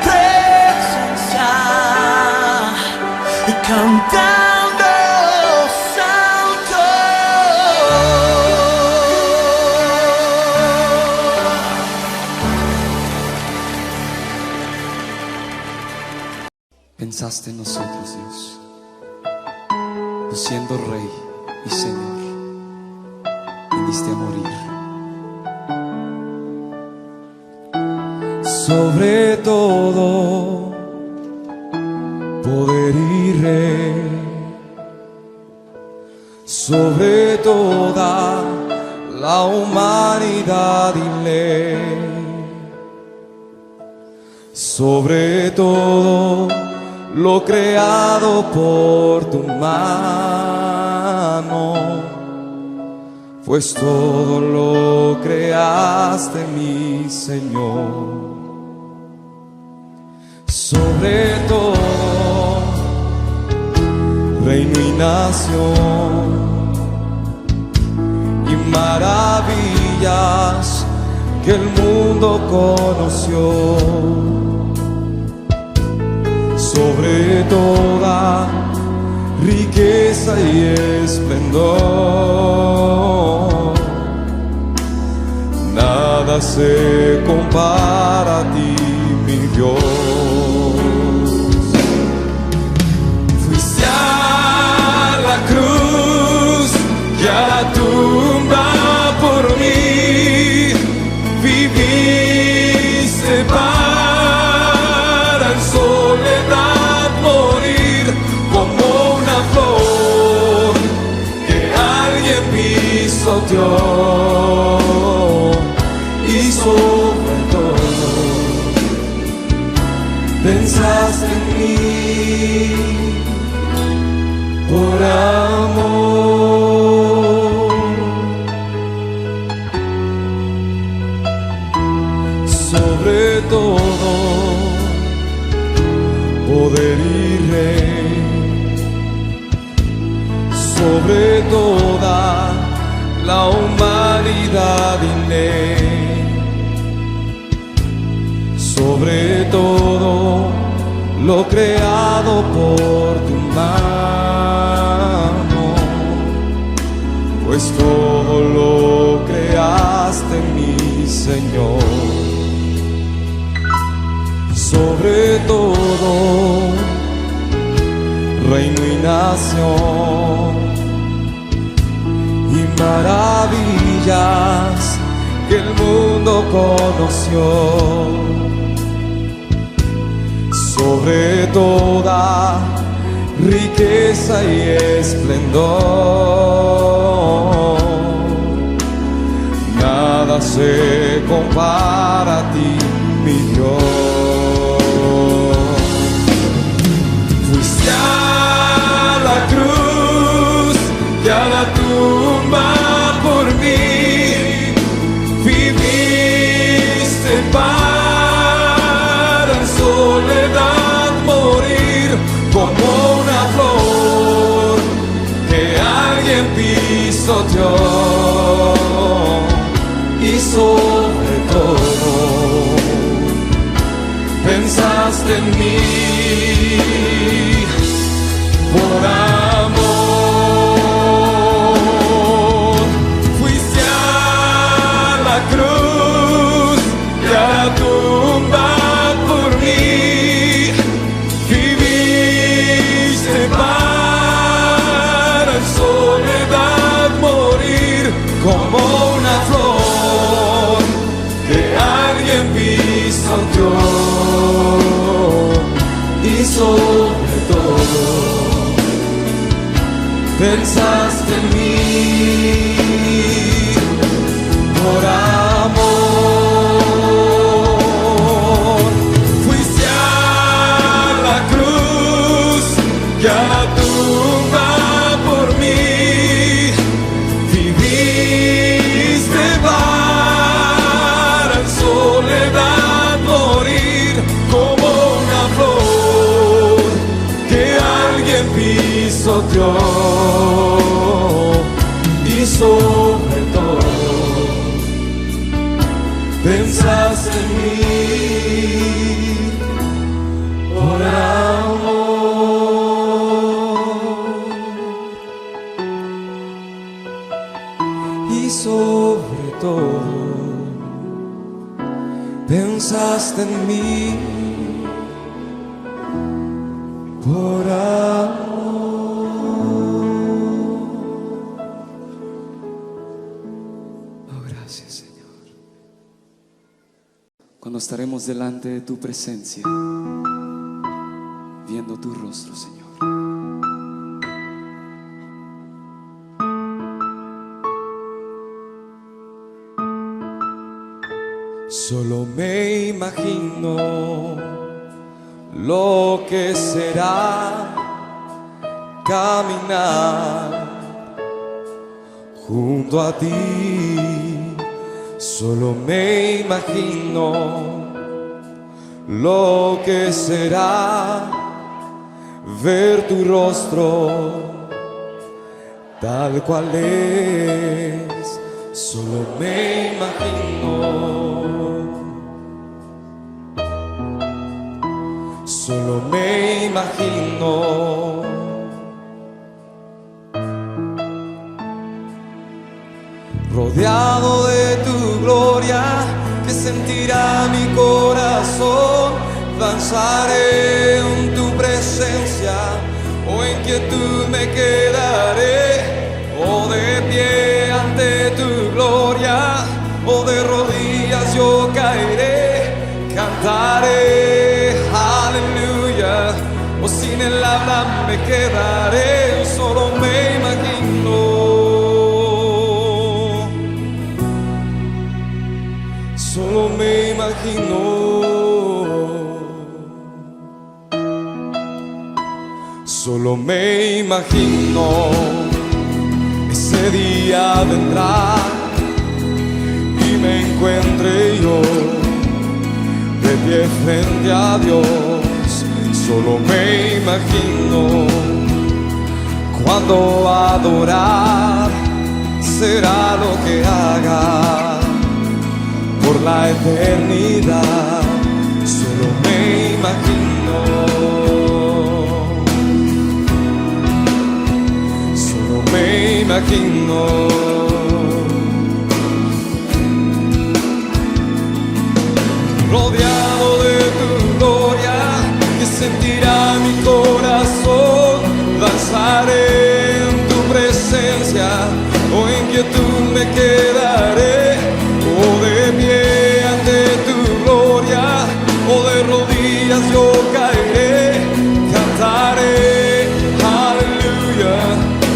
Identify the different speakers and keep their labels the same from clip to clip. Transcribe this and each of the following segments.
Speaker 1: presencia, cantando santo.
Speaker 2: Pensaste en nosotros, Dios, tú siendo Rey y Señor, viniste a morir. Sobre todo poder y rey, sobre toda la humanidad y ley, sobre todo lo creado por tu mano, pues todo lo creaste, mi Señor. Sobre todo reino y nación y maravillas que el mundo conoció, sobre toda riqueza y esplendor, nada se compara a ti, mi Dios. Fuiste a la cruz y a la tumba por mí, viviste para en soledad morir como una flor que alguien pisoteó, y sobre todo pensaste en mí por amor. Sobre todo poder y rey, sobre toda la humanidad y ley, sobre todo lo creado por tu mano, pues todo lo creaste, mi Señor. Sobre todo reino y nación y maravillas que el mundo conoció, sobre toda riqueza y esplendor, nada se compara a ti, mi Dios. Fuiste a la cruz y a la tumba por mí, viviste para en soledad morir como una flor que alguien pisoteó, y sobre todo pensaste en mí por amor. Fuiste a la cruz y a la tumba por mí, viviste para en soledad morir como una flor que alguien pisoteó, y sobre todo pensaste en mí por amor. Fuiste a la cruz y a la tumba por mí, viviste para en soledad morir como una flor que alguien pisoteó, y sobre todo pensaste en mí por amor. Oh, gracias, Señor. Cuando estaremos delante de tu presencia, viendo tu rostro, Señor. Solo me imagino lo que será caminar junto a ti. Solo me imagino lo que será ver tu rostro tal cual es. Solo me imagino. Solo me imagino rodeado de tu gloria, que sentirá mi corazón. Danzaré en tu presencia, o en quietud me quedaré, o de pie ante tu gloria, o de rodillas yo caeré. Cantaré aleluya, o sin el habla me quedaré. Solo me imagino, solo me imagino, solo me imagino. Ese día vendrá y me encuentre yo de pie frente a Dios. Solo me imagino cuando adorar será lo que haga por la eternidad. Solo me imagino, solo me imagino. Rodeado de tu gloria, que sentirá mi corazón. Danzaré en tu presencia, o en quietud me quedaré, o de pie ante tu gloria, o de rodillas yo caeré. Cantaré aleluya,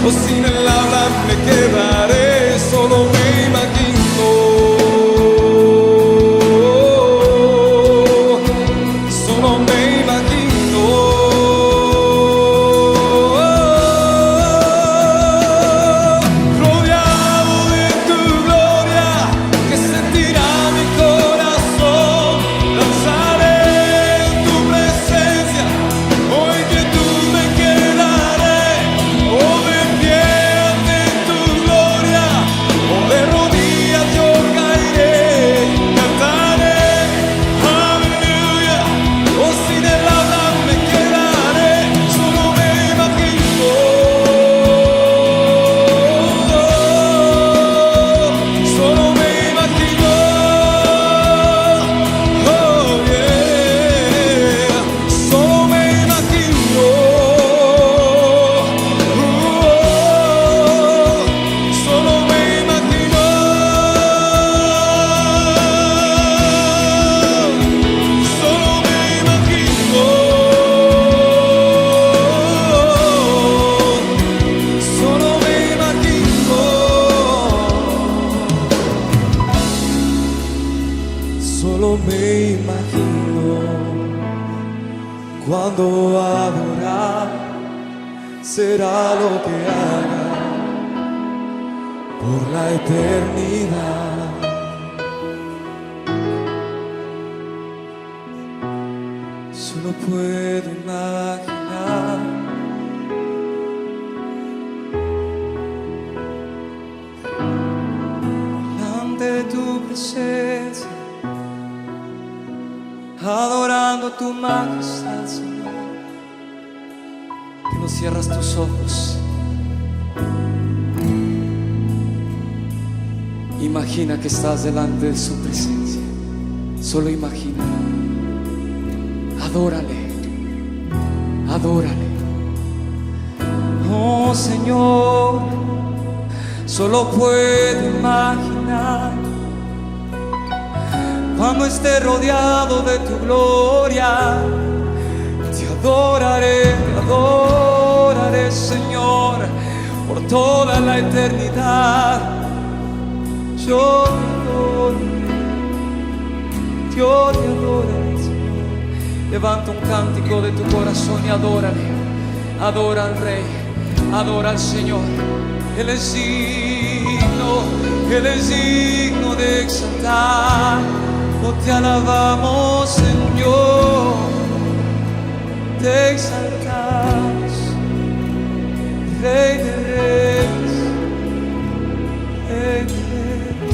Speaker 2: o sin el habla me quedaré. Solo me imagino, solo me imagino cuando adorar será lo que haga por la eternidad. Solo puedo imaginar ante tu presencia, adorando tu majestad, Señor. Que no cierras tus ojos. Imagina que estás delante de su presencia. Solo imagina. Adórale.
Speaker 1: Adórale. Oh Señor, solo puedo imaginar cuando esté rodeado de tu gloria. Te adoraré, Señor, por toda la eternidad. Yo te adoraré, Señor. Levanta un cántico de tu corazón y adórale. Adora al Rey, adora al Señor. Él es digno de exaltar. Oh, te alabamos, Señor. Te exaltamos, Rey de Reyes, Rey de Reyes.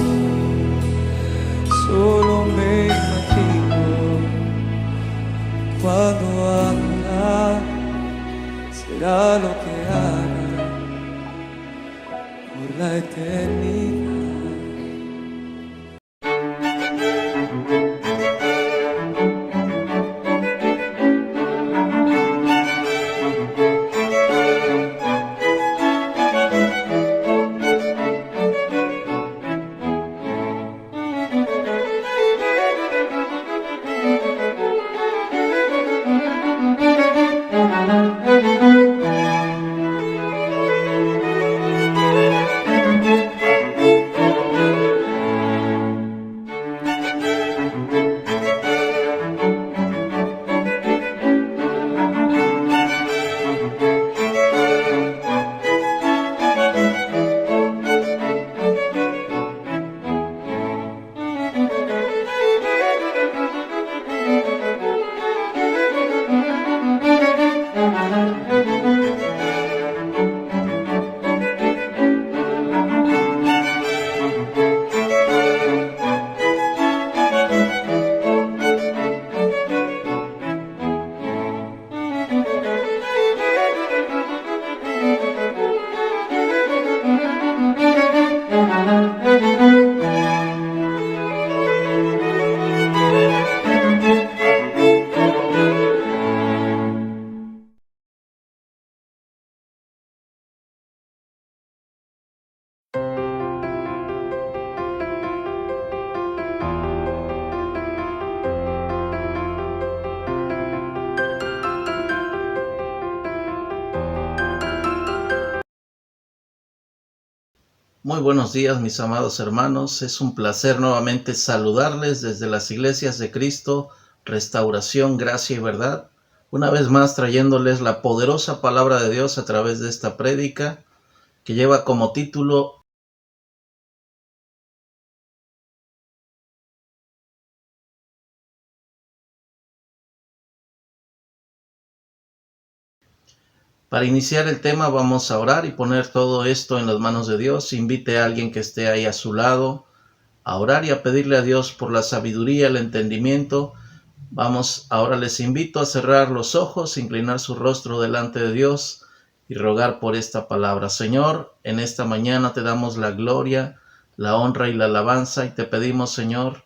Speaker 1: Solo me imagino cuando adorar será lo que haga por la eternidad.
Speaker 3: Muy buenos días, mis amados hermanos. Es un placer nuevamente saludarles desde las Iglesias de Cristo, Restauración, Gracia y Verdad. Una vez más trayéndoles la poderosa palabra de Dios a través de esta prédica que lleva como título Para iniciar el tema vamos a orar y poner todo esto en las manos de Dios. Invite a alguien que esté ahí a su lado a orar y a pedirle a Dios por la sabiduría, el entendimiento. Ahora les invito a cerrar los ojos, inclinar su rostro delante de Dios y rogar por esta palabra. Señor, en esta mañana te damos la gloria, la honra y la alabanza y te pedimos, Señor,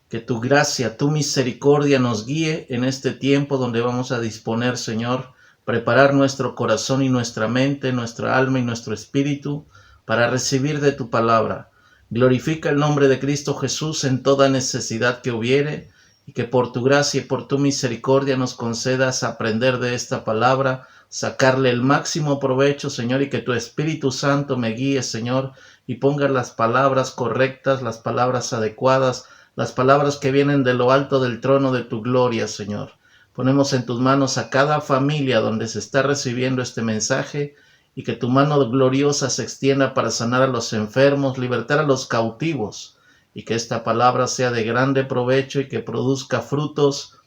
Speaker 3: que tu gracia, tu misericordia nos guíe en este tiempo donde vamos a disponer, Señor, preparar nuestro corazón y nuestra mente, nuestra alma y nuestro espíritu para recibir de tu palabra. Glorifica el nombre de Cristo Jesús en toda necesidad que hubiere y que por tu gracia y por tu misericordia nos concedas aprender de esta palabra, sacarle el máximo provecho, Señor, y que tu Espíritu Santo me guíe, Señor, y ponga las palabras correctas, las palabras adecuadas, las palabras que vienen de lo alto del trono de tu gloria, Señor. Ponemos en tus manos a cada familia donde se está recibiendo este mensaje y que tu mano gloriosa se extienda para sanar a los enfermos, libertar a los cautivos y que esta palabra sea de grande provecho y que produzca frutos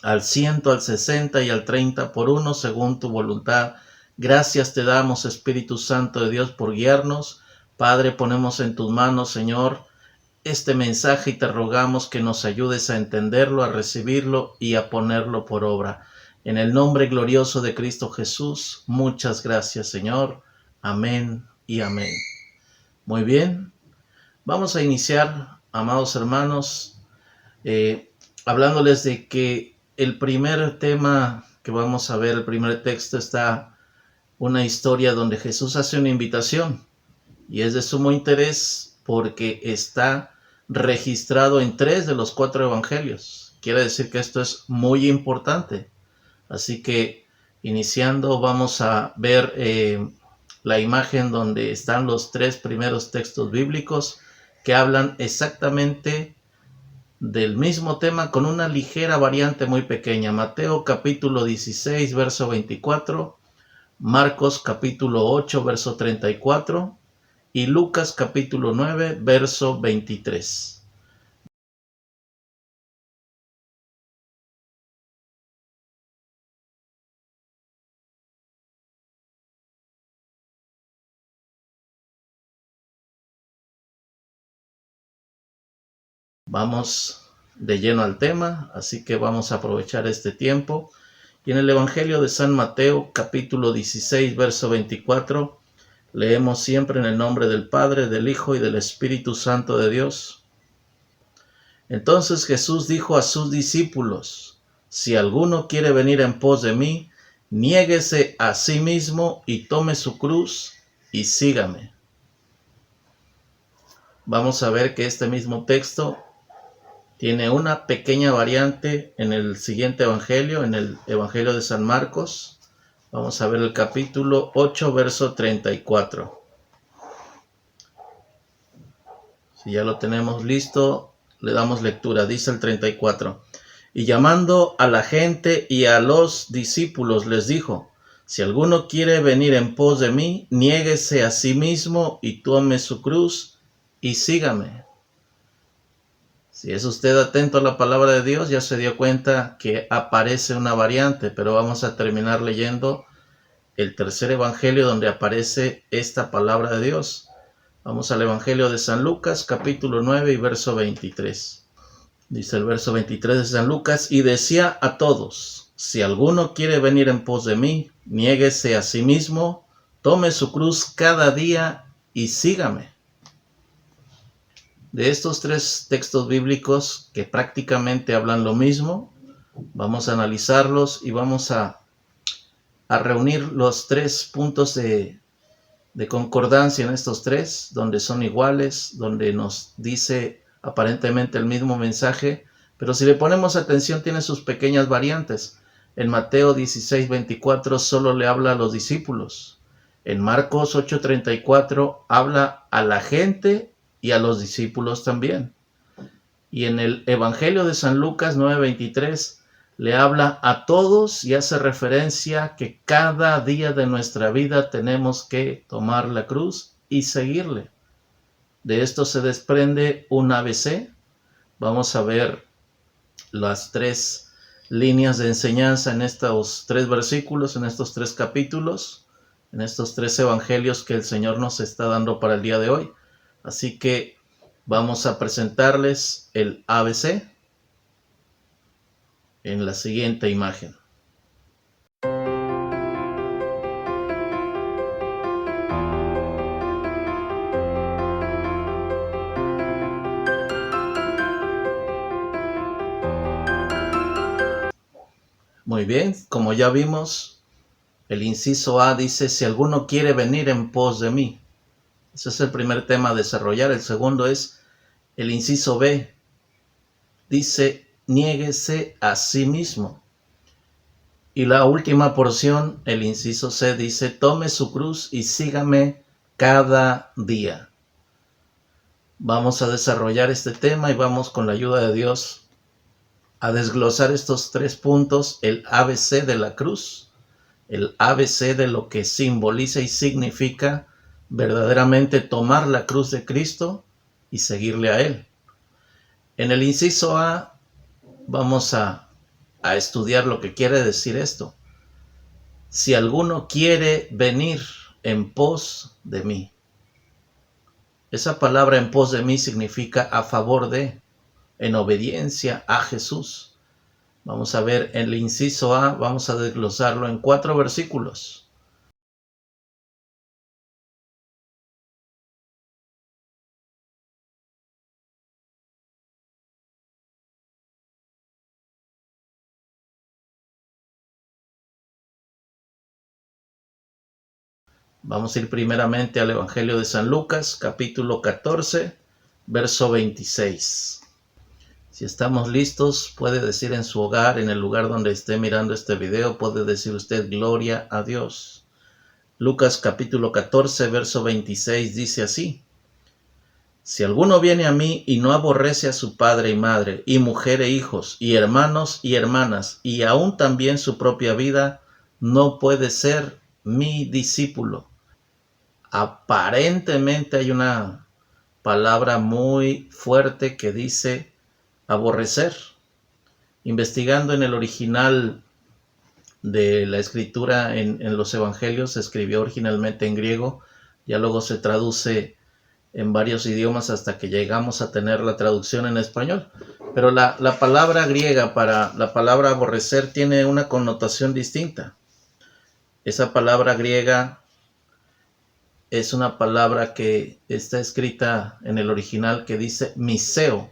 Speaker 3: al 100, al 60 y al 30 por uno según tu voluntad. Gracias te damos, Espíritu Santo de Dios, por guiarnos. Padre, ponemos en tus manos, Señor, este mensaje y te rogamos que nos ayudes a entenderlo, a recibirlo y a ponerlo por obra. En el nombre glorioso de Cristo Jesús, muchas gracias, Señor. Amén y amén. Muy bien, vamos a iniciar, amados hermanos, hablándoles de que el primer tema que vamos a ver, el primer texto, está una historia donde Jesús hace una invitación y es de sumo interés porque está registrado en 3 de los 4 evangelios. Quiere decir que esto es muy importante. Así que iniciando vamos a ver la imagen donde están los 3 primeros textos bíblicos que hablan exactamente del mismo tema con una ligera variante muy pequeña. Mateo capítulo 16, verso 24, Marcos capítulo 8, verso 34 y Lucas capítulo 9, verso 23. Vamos de lleno al tema, así que vamos a aprovechar este tiempo. Y en el Evangelio de San Mateo, capítulo 16, verso 24, leemos siempre en el nombre del Padre, del Hijo y del Espíritu Santo de Dios. Entonces Jesús dijo a sus discípulos: si alguno quiere venir en pos de mí, niéguese a sí mismo y tome su cruz y sígame. Vamos a ver que este mismo texto tiene una pequeña variante en el siguiente evangelio, en el Evangelio de San Marcos. Vamos a ver el capítulo 8, verso 34. Si ya lo tenemos listo, le damos lectura. Dice el 34. Y llamando a la gente y a los discípulos les dijo: si alguno quiere venir en pos de mí, niéguese a sí mismo y tome su cruz y sígame. Si es usted atento a la palabra de Dios, ya se dio cuenta que aparece una variante, pero vamos a terminar leyendo el tercer evangelio donde aparece esta palabra de Dios. Vamos al Evangelio de San Lucas, capítulo 9 y verso 23. Dice el verso 23 de San Lucas: y decía a todos: si alguno quiere venir en pos de mí, niéguese a sí mismo, tome su cruz cada día y sígame. De estos 3 textos bíblicos que prácticamente hablan lo mismo, vamos a analizarlos y vamos a reunir los 3 puntos de concordancia en estos 3, donde son iguales, donde nos dice aparentemente el mismo mensaje, pero si le ponemos atención tiene sus pequeñas variantes. En Mateo 16, 24 solo le habla a los discípulos. En Marcos 8, 34 habla a la gente y a los discípulos también. Y en el Evangelio de San Lucas 9:23 le habla a todos y hace referencia que cada día de nuestra vida tenemos que tomar la cruz y seguirle. De esto se desprende un ABC. Vamos a ver las 3 líneas de enseñanza en estos 3 versículos, en estos 3 capítulos, en estos 3 evangelios que el Señor nos está dando para el día de hoy. Así que vamos a presentarles el ABC en la siguiente imagen. Muy bien, como ya vimos, el inciso A dice: si alguno quiere venir en pos de mí. Ese es el primer tema a desarrollar. El segundo es el inciso B. Dice: niéguese a sí mismo. Y la última porción, el inciso C, dice: tome su cruz y sígame cada día. Vamos a desarrollar este tema y vamos, con la ayuda de Dios, a desglosar estos 3 puntos: el ABC de la cruz, el ABC de lo que simboliza y significa verdaderamente tomar la cruz de Cristo y seguirle a Él. En el inciso A vamos a estudiar lo que quiere decir esto. Si alguno quiere venir en pos de mí. Esa palabra en pos de mí significa a favor de, en obediencia a Jesús. Vamos a ver el inciso A, vamos a desglosarlo en 4 versículos. Vamos a ir primeramente al Evangelio de San Lucas, capítulo 14, verso 26. Si estamos listos, puede decir en su hogar, en el lugar donde esté mirando este video, puede decir usted gloria a Dios. Lucas capítulo 14, verso 26 dice así: Si alguno viene a mí y no aborrece a su padre y madre, y mujer e hijos, y hermanos y hermanas, y aún también su propia vida, no puede ser mi discípulo. Aparentemente hay una palabra muy fuerte que dice aborrecer. Investigando en el original de la escritura en los evangelios, se escribió originalmente en griego, ya luego se traduce en varios idiomas hasta que llegamos a tener la traducción en español. Pero la palabra griega para la palabra aborrecer tiene una connotación distinta. Esa palabra griega es una palabra que está escrita en el original que dice miseo,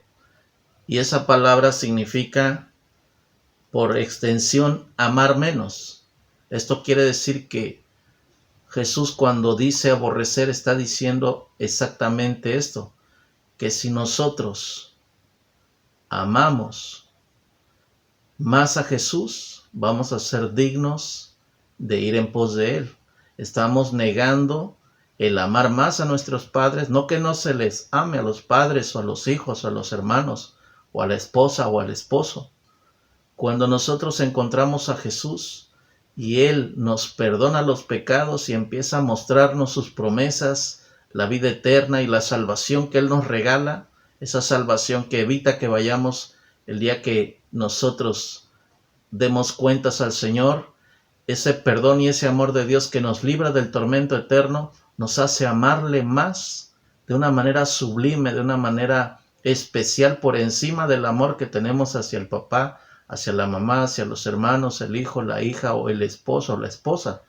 Speaker 3: y esa palabra significa, por extensión, amar menos. Esto quiere decir que Jesús, cuando dice aborrecer, está diciendo exactamente esto, que si nosotros amamos más a Jesús, vamos a ser dignos de ir en pos de Él. Estamos negando el amar más a nuestros padres, no que no se les ame a los padres o a los hijos o a los hermanos o a la esposa o al esposo. Cuando nosotros encontramos a Jesús y Él nos perdona los pecados y empieza a mostrarnos sus promesas, la vida eterna y la salvación que Él nos regala, esa salvación que evita que vayamos el día que nosotros demos cuentas al Señor, ese perdón y ese amor de Dios que nos libra del tormento eterno, nos hace amarle más de una manera sublime, de una manera especial, por encima del amor que tenemos hacia el papá, hacia la mamá, hacia los hermanos, el hijo, la hija o el esposo o la esposa.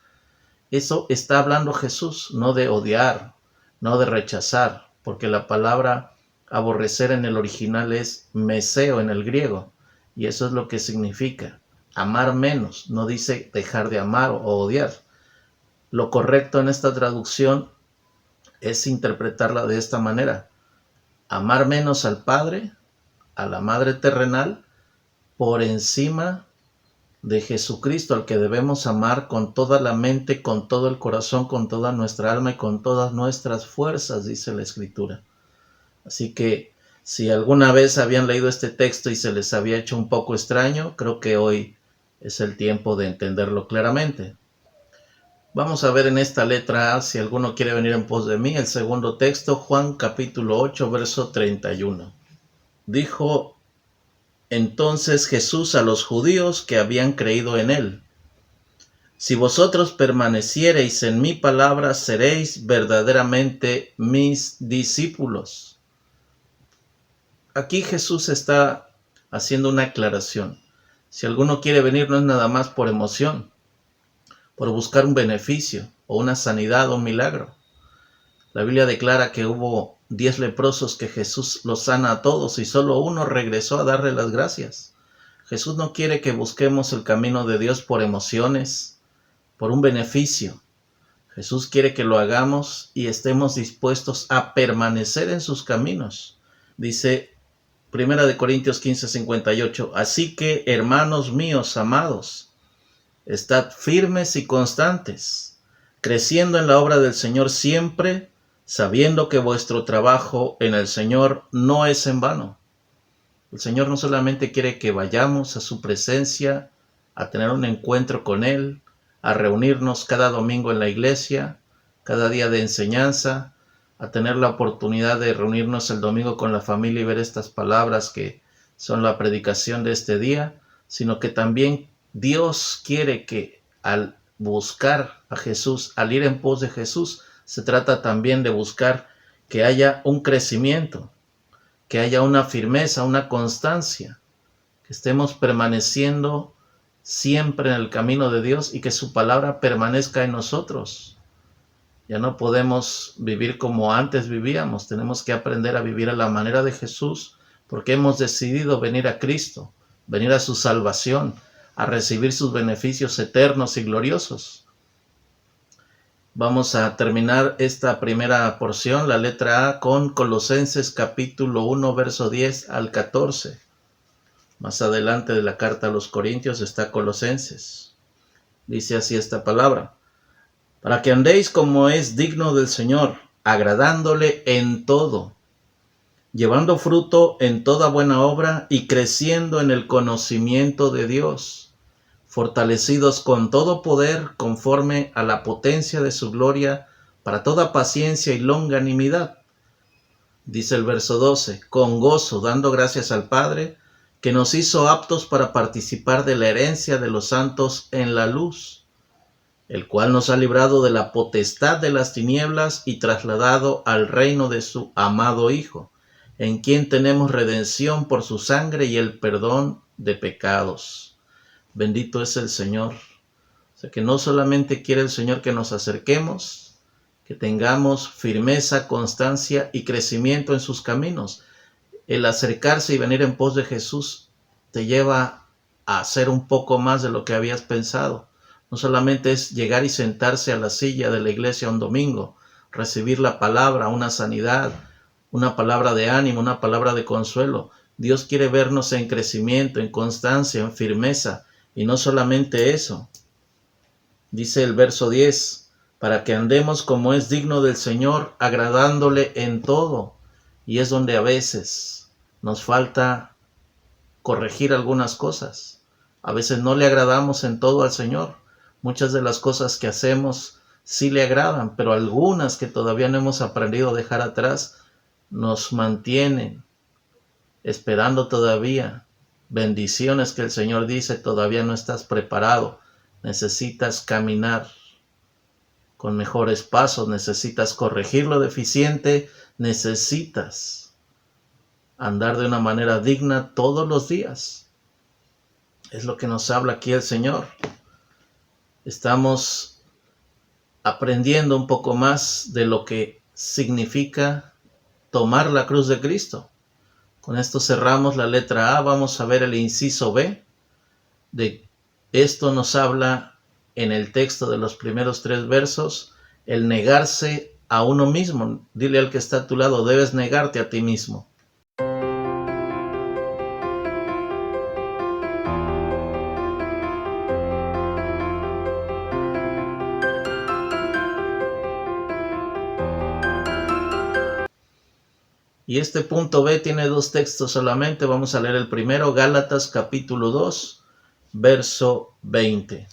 Speaker 3: Eso está hablando Jesús, no de odiar, no de rechazar, porque la palabra aborrecer en el original es meseo en el griego, y eso es lo que significa amar menos, no dice dejar de amar o odiar. Lo correcto en esta traducción es interpretarla de esta manera: amar menos al Padre, a la Madre terrenal, por encima de Jesucristo, al que debemos amar con toda la mente, con todo el corazón, con toda nuestra alma y con todas nuestras fuerzas, dice la Escritura. Así que si alguna vez habían leído este texto y se les había hecho un poco extraño, creo que hoy es el tiempo de entenderlo claramente. Vamos a ver en esta letra A, si alguno quiere venir en pos de mí, el segundo texto, Juan capítulo 8, verso 31. Dijo entonces Jesús a los judíos que habían creído en Él: Si vosotros permaneciereis en mi palabra, seréis verdaderamente mis discípulos. Aquí Jesús está haciendo una aclaración. Si alguno quiere venir, no es nada más por emoción, por buscar un beneficio o una sanidad o un milagro. La Biblia declara que hubo 10 leprosos que Jesús los sana a todos y solo uno regresó a darle las gracias. Jesús no quiere que busquemos el camino de Dios por emociones, por un beneficio. Jesús quiere que lo hagamos y estemos dispuestos a permanecer en sus caminos. Dice 1 Corintios 15:58, así que, hermanos míos amados, estad firmes y constantes, creciendo en la obra del Señor siempre, sabiendo que vuestro trabajo en el Señor no es en vano. El Señor no solamente quiere que vayamos a su presencia, a tener un encuentro con Él, a reunirnos cada domingo en la iglesia, cada día de enseñanza, a tener la oportunidad de reunirnos el domingo con la familia y ver estas palabras que son la predicación de este día, sino que también Dios quiere que al buscar a Jesús, al ir en pos de Jesús, se trata también de buscar que haya un crecimiento, que haya una firmeza, una constancia, que estemos permaneciendo siempre en el camino de Dios y que su palabra permanezca en nosotros. Ya no podemos vivir como antes vivíamos, tenemos que aprender a vivir a la manera de Jesús, porque hemos decidido venir a Cristo, venir a su salvación, a recibir sus beneficios eternos y gloriosos. Vamos a terminar esta primera porción, la letra A, con Colosenses capítulo 1, verso 10 al 14. Más adelante de la carta a los Corintios está Colosenses. Dice así esta palabra: para que andéis como es digno del Señor, agradándole en todo, llevando fruto en toda buena obra y creciendo en el conocimiento de Dios, fortalecidos con todo poder conforme a la potencia de su gloria, para toda paciencia y longanimidad. Dice el verso 12, con gozo, dando gracias al Padre, que nos hizo aptos para participar de la herencia de los santos en la luz, el cual nos ha librado de la potestad de las tinieblas y trasladado al reino de su amado Hijo, en quien tenemos redención por su sangre y el perdón de pecados. Bendito es el Señor. O sea que no solamente quiere el Señor que nos acerquemos, que tengamos firmeza, constancia y crecimiento en sus caminos. El acercarse y venir en pos de Jesús te lleva a hacer un poco más de lo que habías pensado. No solamente es llegar y sentarse a la silla de la iglesia un domingo, recibir la palabra, una sanidad, una palabra de ánimo, una palabra de consuelo. Dios quiere vernos en crecimiento, en constancia, en firmeza. Y no solamente eso. Dice el verso 10, para que andemos como es digno del Señor, agradándole en todo. Y es donde a veces nos falta corregir algunas cosas. A veces no le agradamos en todo al Señor. Muchas de las cosas que hacemos sí le agradan, pero algunas que todavía no hemos aprendido a dejar atrás nos mantienen esperando todavía bendiciones que el Señor dice todavía no estás preparado. Necesitas caminar con mejores pasos, necesitas corregir lo deficiente, necesitas andar de una manera digna todos los días. Es lo que nos habla aquí el Señor. Estamos aprendiendo un poco más de lo que significa tomar la cruz de Cristo. Con esto cerramos la letra A. Vamos a ver el inciso B. De esto nos habla en el texto de los primeros 3 versos, el negarse a uno mismo. Dile al que está a tu lado, debes negarte a ti mismo. Y este punto B tiene 2 textos solamente. Vamos a leer el primero, Gálatas capítulo 2, verso 20.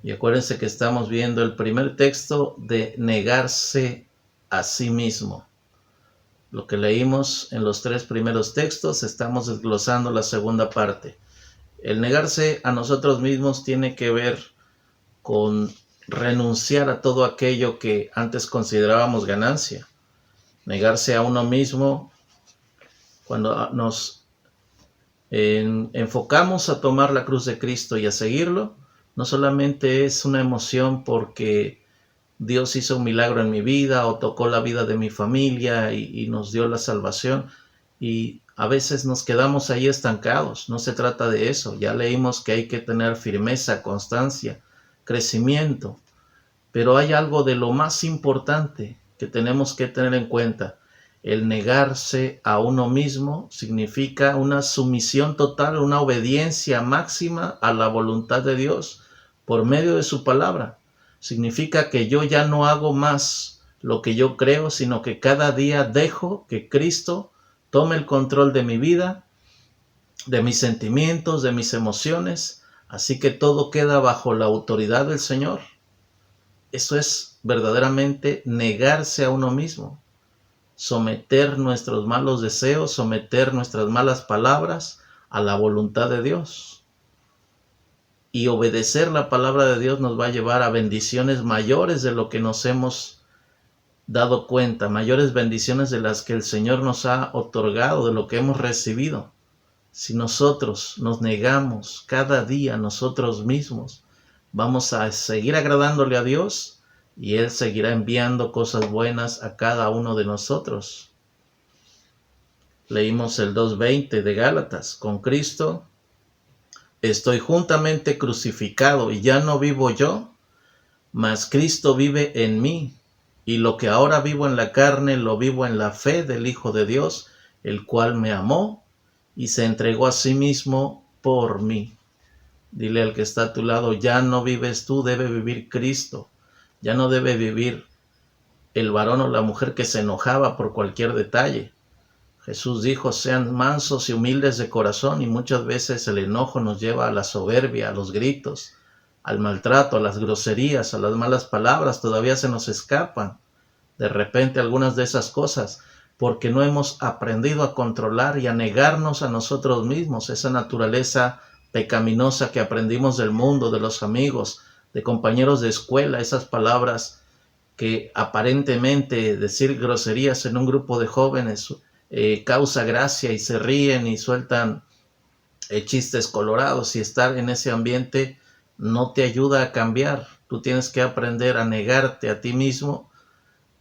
Speaker 3: Y acuérdense que estamos viendo el primer texto de negarse a sí mismo. Lo que leímos en los 3 primeros textos, estamos desglosando la segunda parte. El negarse a nosotros mismos tiene que ver con renunciar a todo aquello que antes considerábamos ganancia. Negarse a uno mismo, cuando nos enfocamos a tomar la cruz de Cristo y a seguirlo, no solamente es una emoción porque Dios hizo un milagro en mi vida o tocó la vida de mi familia y nos dio la salvación, y a veces nos quedamos ahí estancados. No se trata de eso. Ya leímos que hay que tener firmeza, constancia, crecimiento, pero hay algo de lo más importante que tenemos que tener en cuenta. El negarse a uno mismo significa una sumisión total, una obediencia máxima a la voluntad de Dios por medio de su palabra. Significa que yo ya no hago más lo que yo creo, sino que cada día dejo que Cristo tome el control de mi vida, de mis sentimientos, de mis emociones, así que todo queda bajo la autoridad del Señor. Eso es verdaderamente negarse a uno mismo, someter nuestros malos deseos, someter nuestras malas palabras a la voluntad de Dios. Y obedecer la palabra de Dios nos va a llevar a bendiciones mayores de lo que nos hemos dado cuenta, mayores bendiciones de las que el Señor nos ha otorgado, de lo que hemos recibido. Si nosotros nos negamos cada día a nosotros mismos, vamos a seguir agradándole a Dios y Él seguirá enviando cosas buenas a cada uno de nosotros. Leímos el 2:20 de Gálatas. Con Cristo estoy juntamente crucificado y ya no vivo yo, mas Cristo vive en mí, y lo que ahora vivo en la carne lo vivo en la fe del Hijo de Dios, el cual me amó y se entregó a sí mismo por mí. Dile al que está a tu lado, ya no vives tú, debe vivir Cristo. Ya no debe vivir el varón o la mujer que se enojaba por cualquier detalle. Jesús dijo, sean mansos y humildes de corazón, y muchas veces el enojo nos lleva a la soberbia, a los gritos, al maltrato, a las groserías, a las malas palabras. Todavía se nos escapan de repente algunas de esas cosas, porque no hemos aprendido a controlar y a negarnos a nosotros mismos esa naturaleza pecaminosa que aprendimos del mundo, de los amigos, de compañeros de escuela, esas palabras que aparentemente decir groserías en un grupo de jóvenes causa gracia y se ríen y sueltan chistes colorados, y estar en ese ambiente no te ayuda a cambiar. Tú tienes que aprender a negarte a ti mismo,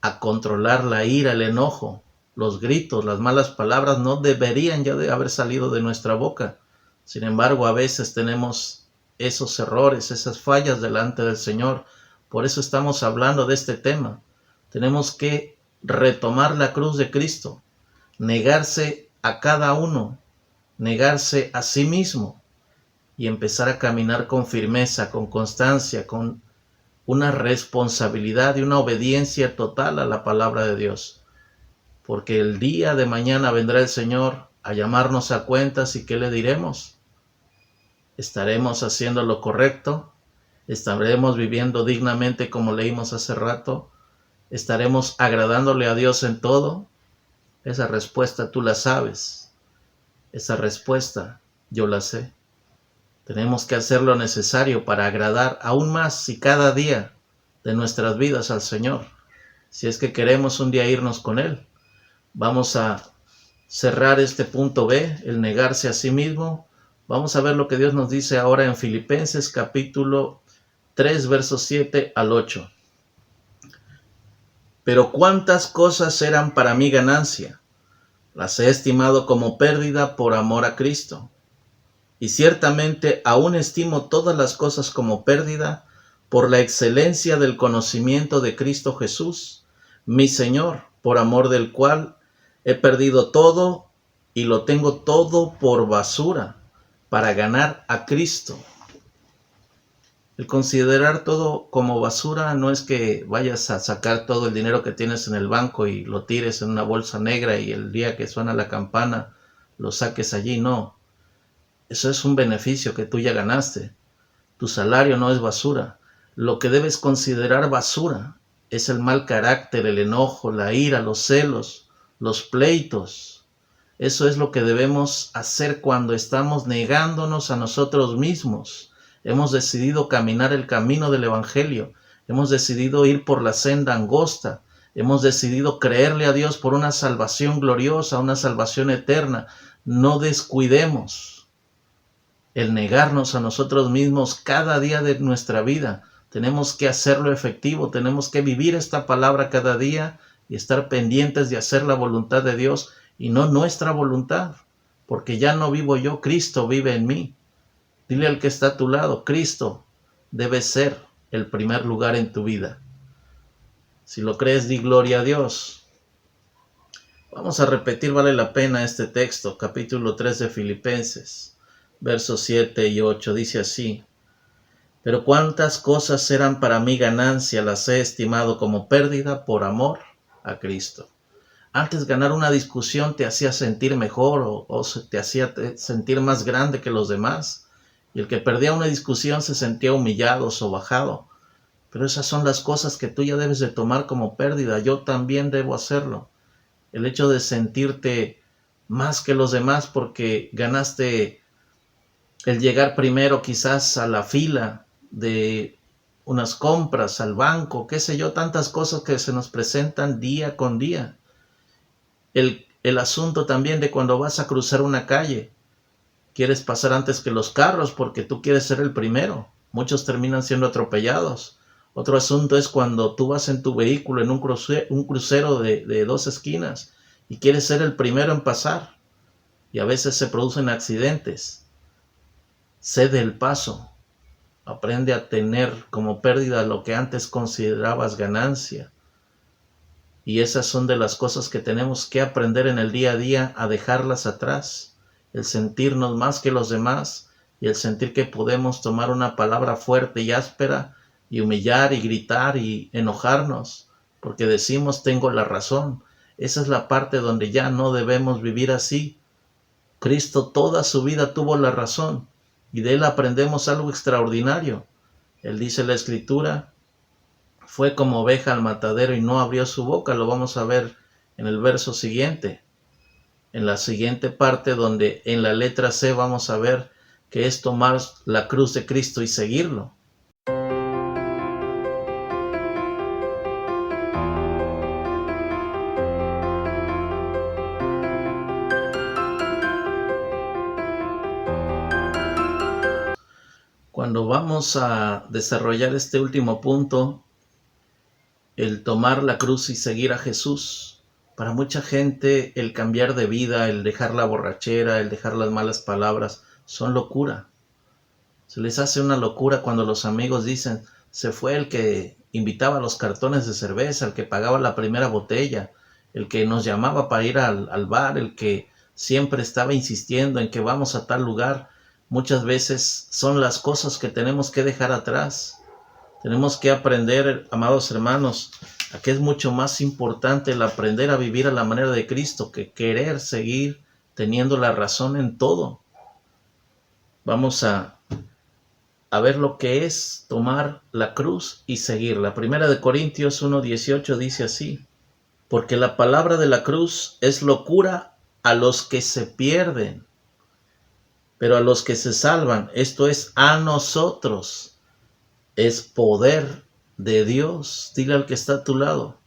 Speaker 3: a controlar la ira, el enojo, los gritos, las malas palabras no deberían ya de haber salido de nuestra boca. Sin embargo, a veces tenemos esos errores, esas fallas delante del Señor. Por eso estamos hablando de este tema. Tenemos que retomar la cruz de Cristo, negarse a cada uno, negarse a sí mismo y empezar a caminar con firmeza, con constancia, con una responsabilidad y una obediencia total a la palabra de Dios. Porque el día de mañana vendrá el Señor a llamarnos a cuentas, y ¿qué le diremos? ¿Estaremos haciendo lo correcto? ¿Estaremos viviendo dignamente como leímos hace rato? ¿Estaremos agradándole a Dios en todo? Esa respuesta tú la sabes. Esa respuesta yo la sé. Tenemos que hacer lo necesario para agradar aún más y cada día de nuestras vidas al Señor, si es que queremos un día irnos con Él. Vamos a cerrar este punto B, el negarse a sí mismo. Vamos a ver lo que Dios nos dice ahora en Filipenses capítulo 3, versos 7 al 8. Pero cuántas cosas eran para mí ganancia, las he estimado como pérdida por amor a Cristo. Y ciertamente aún estimo todas las cosas como pérdida por la excelencia del conocimiento de Cristo Jesús, mi Señor, por amor del cual he perdido todo y lo tengo todo por basura para ganar a Cristo. El considerar todo como basura no es que vayas a sacar todo el dinero que tienes en el banco y lo tires en una bolsa negra y el día que suena la campana lo saques allí, no. Eso es un beneficio que tú ya ganaste. Tu salario no es basura. Lo que debes considerar basura es el mal carácter, el enojo, la ira, los celos, los pleitos. Eso es lo que debemos hacer cuando estamos negándonos a nosotros mismos. Hemos decidido caminar el camino del Evangelio. Hemos decidido ir por la senda angosta. Hemos decidido creerle a Dios por una salvación gloriosa, una salvación eterna. No descuidemos el negarnos a nosotros mismos cada día de nuestra vida. Tenemos que hacerlo efectivo, tenemos que vivir esta palabra cada día y estar pendientes de hacer la voluntad de Dios y no nuestra voluntad, porque ya no vivo yo, Cristo vive en mí. Dile al que está a tu lado, Cristo debe ser el primer lugar en tu vida. Si lo crees, di gloria a Dios. Vamos a repetir, vale la pena, este texto, capítulo 3 de Filipenses. Versos 7 y 8, dice así: pero cuántas cosas eran para mí ganancia, las he estimado como pérdida por amor a Cristo. Antes ganar una discusión te hacía sentir mejor o te hacía sentir más grande que los demás. Y el que perdía una discusión se sentía humillado, sobajado. Pero esas son las cosas que tú ya debes de tomar como pérdida. Yo también debo hacerlo. El hecho de sentirte más que los demás porque ganaste el llegar primero quizás a la fila de unas compras, al banco, qué sé yo, tantas cosas que se nos presentan día con día. El asunto también de cuando vas a cruzar una calle, quieres pasar antes que los carros porque tú quieres ser el primero. Muchos terminan siendo atropellados. Otro asunto es cuando tú vas en tu vehículo en un crucero de 2 esquinas y quieres ser el primero en pasar. Y a veces se producen accidentes. Cede el paso. Aprende a tener como pérdida lo que antes considerabas ganancia. Y esas son de las cosas que tenemos que aprender en el día a día, a dejarlas atrás. El sentirnos más que los demás y el sentir que podemos tomar una palabra fuerte y áspera y humillar y gritar y enojarnos porque decimos tengo la razón. Esa es la parte donde ya no debemos vivir así. Cristo toda su vida tuvo la razón y de él aprendemos algo extraordinario. Él dice en la Escritura, fue como oveja al matadero y no abrió su boca. Lo vamos a ver en el verso siguiente. En la siguiente parte donde en la letra C vamos a ver que es tomar la cruz de Cristo y seguirlo. Cuando vamos a desarrollar este último punto, el tomar la cruz y seguir a Jesús, para mucha gente el cambiar de vida, el dejar la borrachera, el dejar las malas palabras, son locura. Se les hace una locura cuando los amigos dicen, se fue el que invitaba los cartones de cerveza, el que pagaba la primera botella, el que nos llamaba para ir al bar, el que siempre estaba insistiendo en que vamos a tal lugar. Muchas veces son las cosas que tenemos que dejar atrás. Tenemos que aprender, amados hermanos, a que es mucho más importante el aprender a vivir a la manera de Cristo que querer seguir teniendo la razón en todo. Vamos a ver lo que es tomar la cruz y seguirla. Primera de Corintios 1:18 dice así, porque la palabra de la cruz es locura a los que se pierden, pero a los que se salvan, esto es a nosotros, es poder de Dios. Dile al que está a tu lado,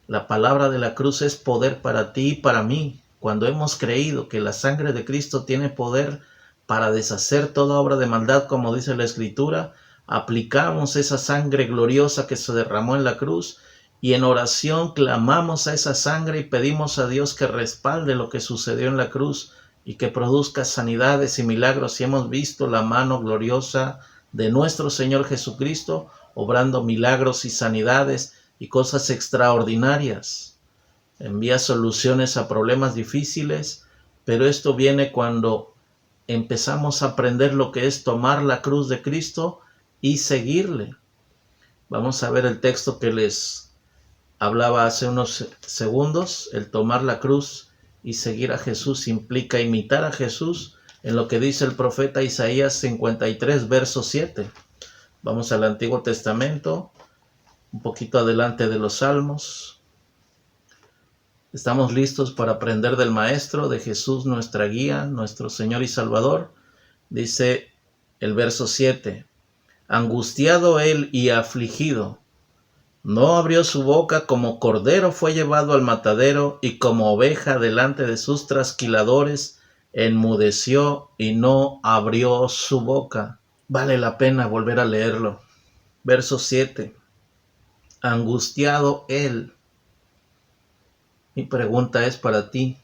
Speaker 3: la palabra de la cruz es poder para ti y para mí. Cuando hemos creído que la sangre de Cristo tiene poder para deshacer toda obra de maldad, como dice la Escritura, aplicamos esa sangre gloriosa que se derramó en la cruz y en oración clamamos a esa sangre y pedimos a Dios que respalde lo que sucedió en la cruz y que produzca sanidades y milagros. Y hemos visto la mano gloriosa de nuestro Señor Jesucristo obrando milagros y sanidades y cosas extraordinarias. Envía soluciones a problemas difíciles, pero esto viene cuando empezamos a aprender lo que es tomar la cruz de Cristo y seguirle. Vamos a ver el texto que les hablaba hace unos segundos. El tomar la cruz y seguir a Jesús implica imitar a Jesús en lo que dice el profeta Isaías 53, verso 7. Vamos al Antiguo Testamento, un poquito adelante de los Salmos. Estamos listos para aprender del Maestro, de Jesús, nuestra guía, nuestro Señor y Salvador. Dice el verso 7, angustiado él y afligido, no abrió su boca, como cordero fue llevado al matadero, y como oveja delante de sus trasquiladores, enmudeció y no abrió su boca. Vale la pena volver a leerlo. Verso 7. Angustiado él. Mi pregunta es para ti,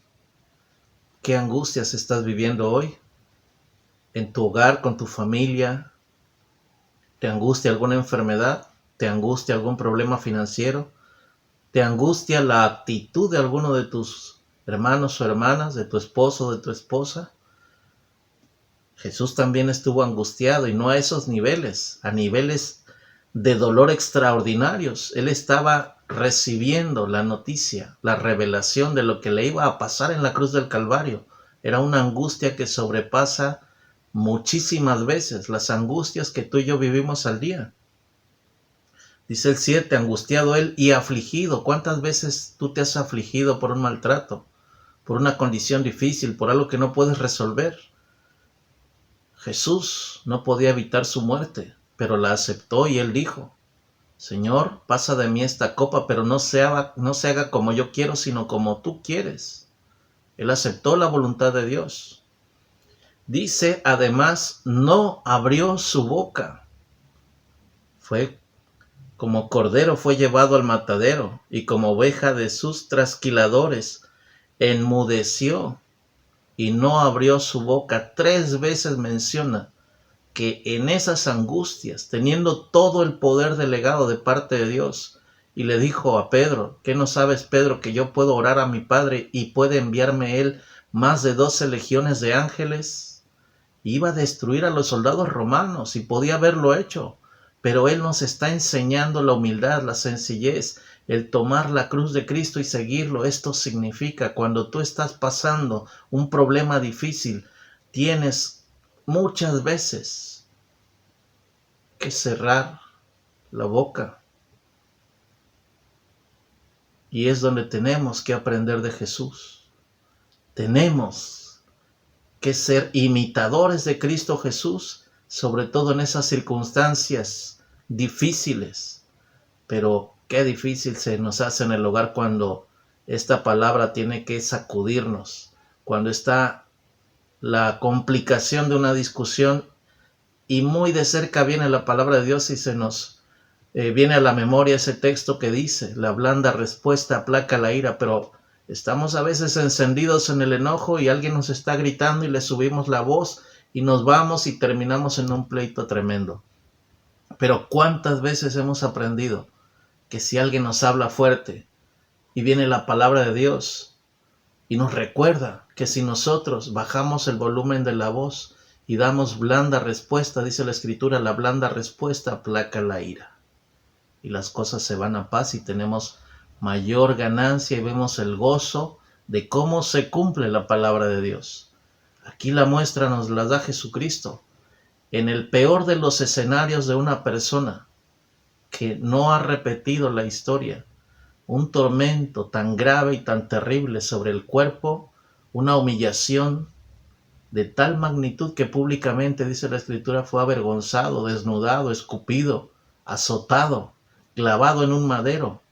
Speaker 3: ¿qué angustias estás viviendo hoy? ¿En tu hogar, con tu familia? ¿Te angustia alguna enfermedad? ¿Te angustia algún problema financiero? ¿Te angustia la actitud de alguno de tus hermanos o hermanas, de tu esposo o de tu esposa? Jesús también estuvo angustiado, y no a esos niveles, a niveles de dolor extraordinarios. Él estaba recibiendo la noticia, la revelación de lo que le iba a pasar en la cruz del Calvario. Era una angustia que sobrepasa muchísimas veces las angustias que tú y yo vivimos al día. Dice el 7, angustiado él y afligido. ¿Cuántas veces tú te has afligido por un maltrato, por una condición difícil, por algo que no puedes resolver? Jesús no podía evitar su muerte, pero la aceptó y él dijo, Señor, pasa de mí esta copa, pero no se haga como yo quiero, sino como tú quieres. Él aceptó la voluntad de Dios. Dice, además, no abrió su boca. Como cordero fue llevado al matadero, y como oveja de sus trasquiladores, enmudeció y no abrió su boca. 3 veces menciona que en esas angustias, teniendo todo el poder delegado de parte de Dios, y le dijo a Pedro, ¿qué no sabes, Pedro, que yo puedo orar a mi Padre y puede enviarme Él más de 12 legiones de ángeles? Iba a destruir a los soldados romanos y podía haberlo hecho, pero Él nos está enseñando la humildad, la sencillez, el tomar la cruz de Cristo y seguirlo. Esto significa, cuando tú estás pasando un problema difícil, tienes muchas veces que cerrar la boca. Y es donde tenemos que aprender de Jesús. Tenemos que ser imitadores de Cristo Jesús, sobre todo en esas circunstancias difíciles. Pero qué difícil se nos hace en el hogar cuando esta palabra tiene que sacudirnos, cuando está la complicación de una discusión y muy de cerca viene la palabra de Dios y se nos viene a la memoria ese texto que dice, la blanda respuesta aplaca la ira, pero estamos a veces encendidos en el enojo y alguien nos está gritando y le subimos la voz y nos vamos y terminamos en un pleito tremendo. Pero ¿cuántas veces hemos aprendido que si alguien nos habla fuerte y viene la palabra de Dios y nos recuerda que si nosotros bajamos el volumen de la voz y damos blanda respuesta, dice la Escritura, la blanda respuesta aplaca la ira? Y las cosas se van a paz y tenemos mayor ganancia y vemos el gozo de cómo se cumple la palabra de Dios. Aquí la muestra nos la da Jesucristo. En el peor de los escenarios de una persona que no ha repetido la historia, un tormento tan grave y tan terrible sobre el cuerpo, una humillación de tal magnitud que públicamente, dice la Escritura, fue avergonzado, desnudado, escupido, azotado, clavado en un madero.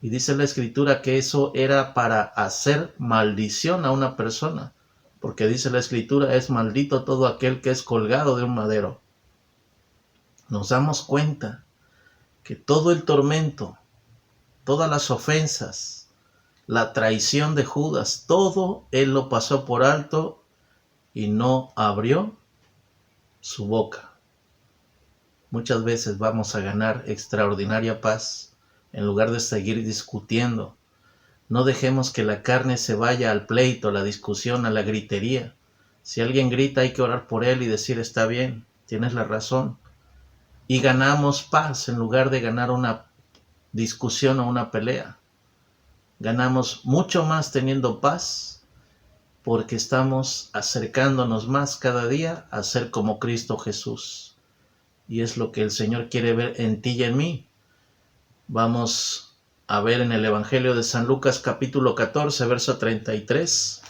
Speaker 3: Y dice la Escritura que eso era para hacer maldición a una persona, porque dice la Escritura, es maldito todo aquel que es colgado de un madero. Nos damos cuenta que todo el tormento, todas las ofensas, la traición de Judas, todo Él lo pasó por alto y no abrió su boca. Muchas veces vamos a ganar extraordinaria paz en lugar de seguir discutiendo. No dejemos que la carne se vaya al pleito, a la discusión, a la gritería. Si alguien grita, hay que orar por él y decir, está bien, tienes la razón. Y ganamos paz en lugar de ganar una discusión o una pelea. Ganamos mucho más teniendo paz porque estamos acercándonos más cada día a ser como Cristo Jesús. Y es lo que el Señor quiere ver en ti y en mí. Vamos a ver en el Evangelio de San Lucas capítulo 14, verso 33,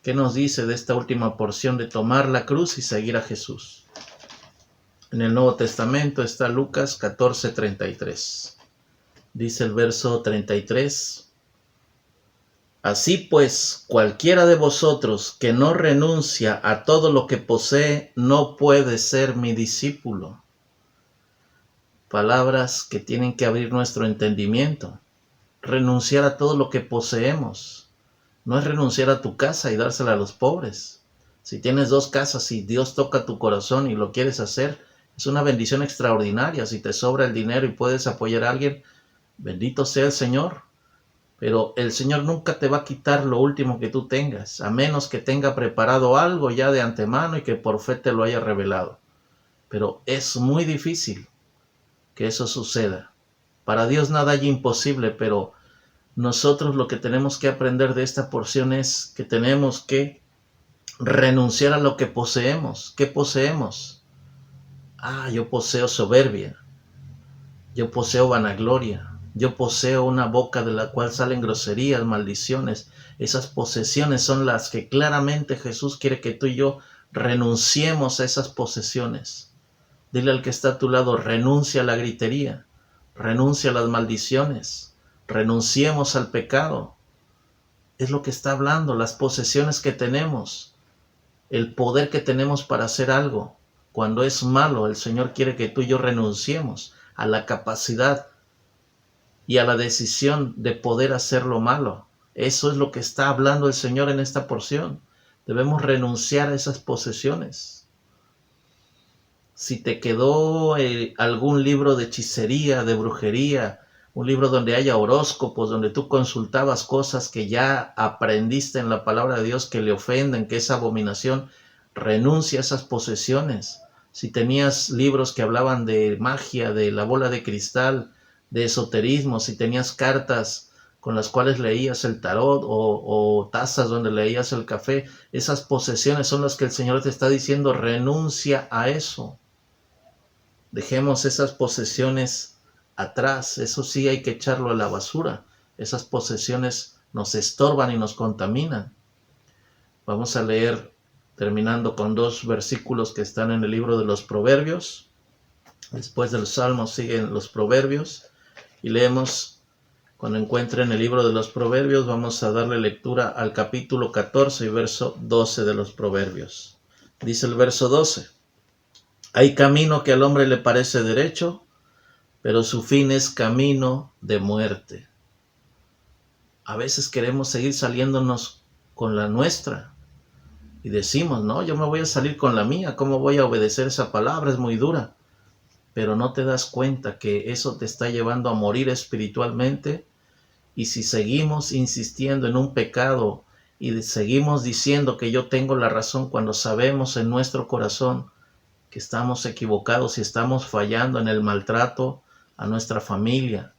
Speaker 3: ¿qué nos dice de esta última porción de tomar la cruz y seguir a Jesús? En el Nuevo Testamento está Lucas 14, 33. Dice el verso 33, así pues, cualquiera de vosotros que no renuncia a todo lo que posee, no puede ser mi discípulo. Palabras que tienen que abrir nuestro entendimiento. Renunciar a todo lo que poseemos. No es renunciar a tu casa y dársela a los pobres. Si tienes 2 casas y Dios toca tu corazón y lo quieres hacer, es una bendición extraordinaria. Si te sobra el dinero y puedes apoyar a alguien, bendito sea el Señor. Pero el Señor nunca te va a quitar lo último que tú tengas, a menos que tenga preparado algo ya de antemano y que por fe te lo haya revelado. Pero es muy difícil que eso suceda. Para Dios nada hay imposible, pero nosotros lo que tenemos que aprender de esta porción es que tenemos que renunciar a lo que poseemos. ¿Qué poseemos? Yo poseo soberbia, yo poseo vanagloria, yo poseo una boca de la cual salen groserías, maldiciones. Esas posesiones son las que claramente Jesús quiere que tú y yo renunciemos a esas posesiones. Dile al que está a tu lado, renuncia a la gritería, renuncia a las maldiciones, renunciemos al pecado. Es lo que está hablando, las posesiones que tenemos, el poder que tenemos para hacer algo. Cuando es malo, el Señor quiere que tú y yo renunciemos a la capacidad y a la decisión de poder hacer lo malo. Eso es lo que está hablando el Señor en esta porción. Debemos renunciar a esas posesiones. Si te quedó algún libro de hechicería, de brujería, un libro donde haya horóscopos, donde tú consultabas cosas que ya aprendiste en la palabra de Dios que le ofenden, que es abominación, renuncia a esas posesiones. Si tenías libros que hablaban de magia, de la bola de cristal, de esoterismo, si tenías cartas con las cuales leías el tarot o tazas donde leías el café, esas posesiones son las que el Señor te está diciendo, renuncia a eso. Dejemos esas posesiones atrás, eso sí hay que echarlo a la basura. Esas posesiones nos estorban y nos contaminan. Vamos a leer, terminando con 2 versículos que están en el libro de los Proverbios. Después de los Salmos siguen los Proverbios. Y leemos, cuando encuentren el libro de los Proverbios, vamos a darle lectura al capítulo 14 y verso 12 de los Proverbios. Dice el verso 12. Hay camino que al hombre le parece derecho, pero su fin es camino de muerte. A veces queremos seguir saliéndonos con la nuestra y decimos, no, yo me voy a salir con la mía, ¿cómo voy a obedecer esa palabra? Es muy dura. Pero no te das cuenta que eso te está llevando a morir espiritualmente, y si seguimos insistiendo en un pecado y seguimos diciendo que yo tengo la razón cuando sabemos en nuestro corazón que estamos equivocados y estamos fallando en el maltrato a nuestra familia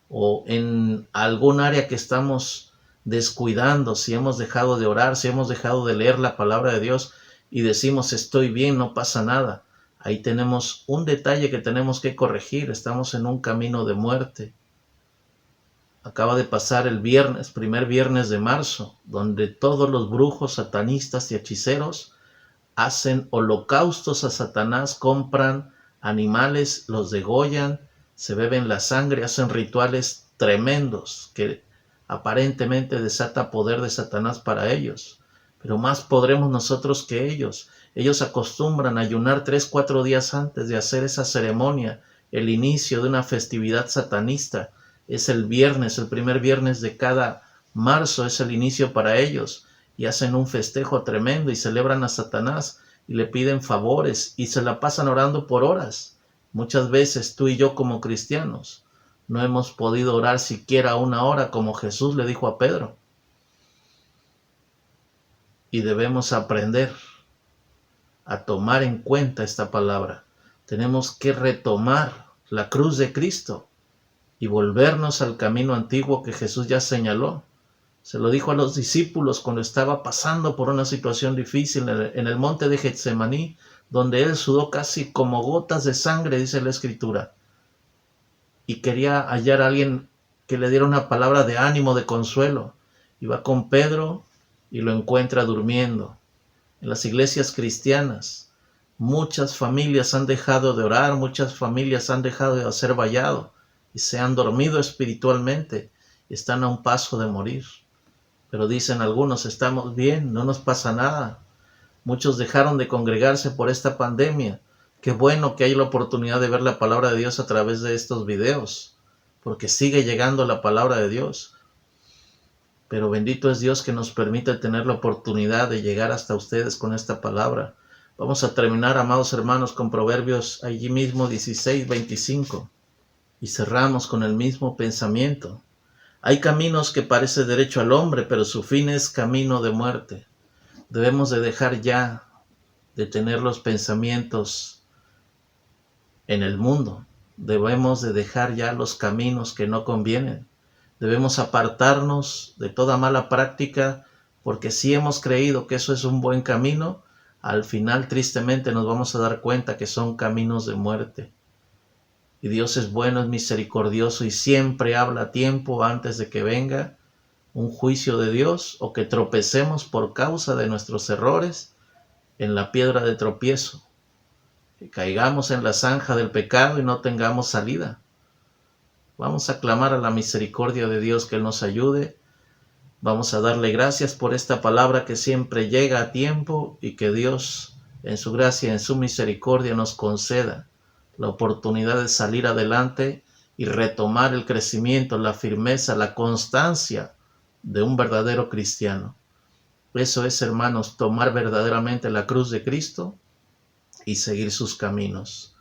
Speaker 3: o en algún área que estamos descuidando, si hemos dejado de orar, si hemos dejado de leer la palabra de Dios y decimos estoy bien, no pasa nada. Ahí tenemos un detalle que tenemos que corregir, estamos en un camino de muerte. Acaba de pasar el primer viernes de marzo, donde todos los brujos, satanistas y hechiceros hacen holocaustos a Satanás, compran animales, los degollan, se beben la sangre, hacen rituales tremendos que aparentemente desata poder de Satanás para ellos. Pero más podremos nosotros que ellos. Ellos acostumbran a ayunar 3-4 días antes de hacer esa ceremonia, el inicio de una festividad satanista. Es el viernes, el primer viernes de cada marzo, es el inicio para ellos. Y hacen un festejo tremendo y celebran a Satanás y le piden favores y se la pasan orando por horas. Muchas veces tú y yo como cristianos no hemos podido orar siquiera 1 hora como Jesús le dijo a Pedro. Y debemos aprender a tomar en cuenta esta palabra. Tenemos que retomar la cruz de Cristo y volvernos al camino antiguo que Jesús ya señaló. Se lo dijo a los discípulos cuando estaba pasando por una situación difícil en el monte de Getsemaní, donde él sudó casi como gotas de sangre, dice la Escritura, y quería hallar a alguien que le diera una palabra de ánimo, de consuelo. Y va con Pedro y lo encuentra durmiendo. En las iglesias cristianas, muchas familias han dejado de orar, muchas familias han dejado de hacer vallado y se han dormido espiritualmente y están a un paso de morir. Pero dicen algunos, estamos bien, no nos pasa nada. Muchos dejaron de congregarse por esta pandemia. Qué bueno que hay la oportunidad de ver la palabra de Dios a través de estos videos, porque sigue llegando la palabra de Dios. Pero bendito es Dios que nos permite tener la oportunidad de llegar hasta ustedes con esta palabra. Vamos a terminar, amados hermanos, con Proverbios allí mismo 16:25. Y cerramos con el mismo pensamiento. Hay caminos que parece derecho al hombre, pero su fin es camino de muerte. Debemos de dejar ya de tener los pensamientos en el mundo. Debemos de dejar ya los caminos que no convienen. Debemos apartarnos de toda mala práctica, porque si hemos creído que eso es un buen camino, al final tristemente nos vamos a dar cuenta que son caminos de muerte. Y Dios es bueno, es misericordioso y siempre habla a tiempo antes de que venga un juicio de Dios o que tropecemos por causa de nuestros errores en la piedra de tropiezo, que caigamos en la zanja del pecado y no tengamos salida. Vamos a clamar a la misericordia de Dios que Él nos ayude. Vamos a darle gracias por esta palabra que siempre llega a tiempo y que Dios en su gracia, en su misericordia nos conceda la oportunidad de salir adelante y retomar el crecimiento, la firmeza, la constancia de un verdadero cristiano. Eso es, hermanos, tomar verdaderamente la cruz de Cristo y seguir sus caminos.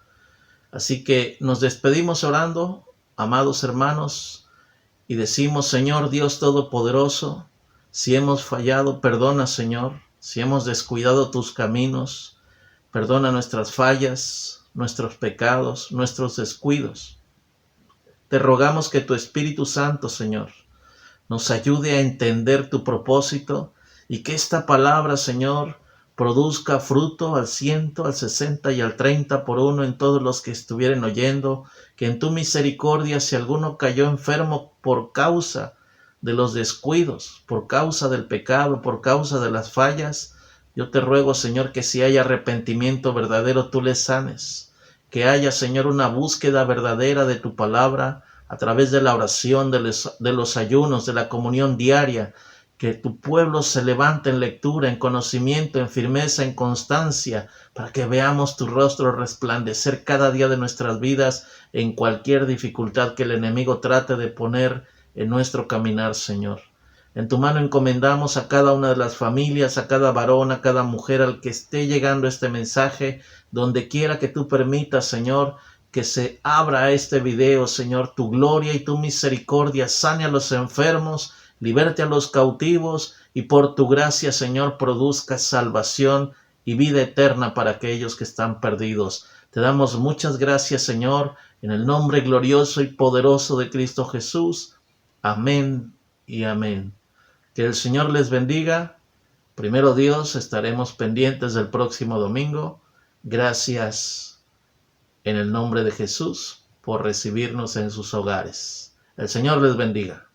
Speaker 3: Así que nos despedimos orando, amados hermanos, y decimos: Señor Dios Todopoderoso, si hemos fallado, perdona, Señor. Si hemos descuidado tus caminos, perdona nuestras fallas, nuestros pecados, nuestros descuidos. Te rogamos que tu Espíritu Santo, Señor, nos ayude a entender tu propósito y que esta palabra, Señor, produzca fruto al 100, al 60 y al 30 por uno en todos los que estuvieren oyendo, que en tu misericordia, si alguno cayó enfermo por causa de los descuidos, por causa del pecado, por causa de las fallas, yo te ruego, Señor, que si hay arrepentimiento verdadero, tú le sanes. Que haya, Señor, una búsqueda verdadera de tu palabra a través de la oración, de los ayunos, de la comunión diaria. Que tu pueblo se levante en lectura, en conocimiento, en firmeza, en constancia, para que veamos tu rostro resplandecer cada día de nuestras vidas en cualquier dificultad que el enemigo trate de poner en nuestro caminar, Señor. En tu mano encomendamos a cada una de las familias, a cada varón, a cada mujer, al que esté llegando este mensaje, donde quiera que tú permitas, Señor, que se abra este video, Señor, tu gloria y tu misericordia, sane a los enfermos, liberte a los cautivos y por tu gracia, Señor, produzca salvación y vida eterna para aquellos que están perdidos. Te damos muchas gracias, Señor, en el nombre glorioso y poderoso de Cristo Jesús. Amén y amén. Que el Señor les bendiga. Primero Dios, estaremos pendientes del próximo domingo. Gracias en el nombre de Jesús por recibirnos en sus hogares. El Señor les bendiga.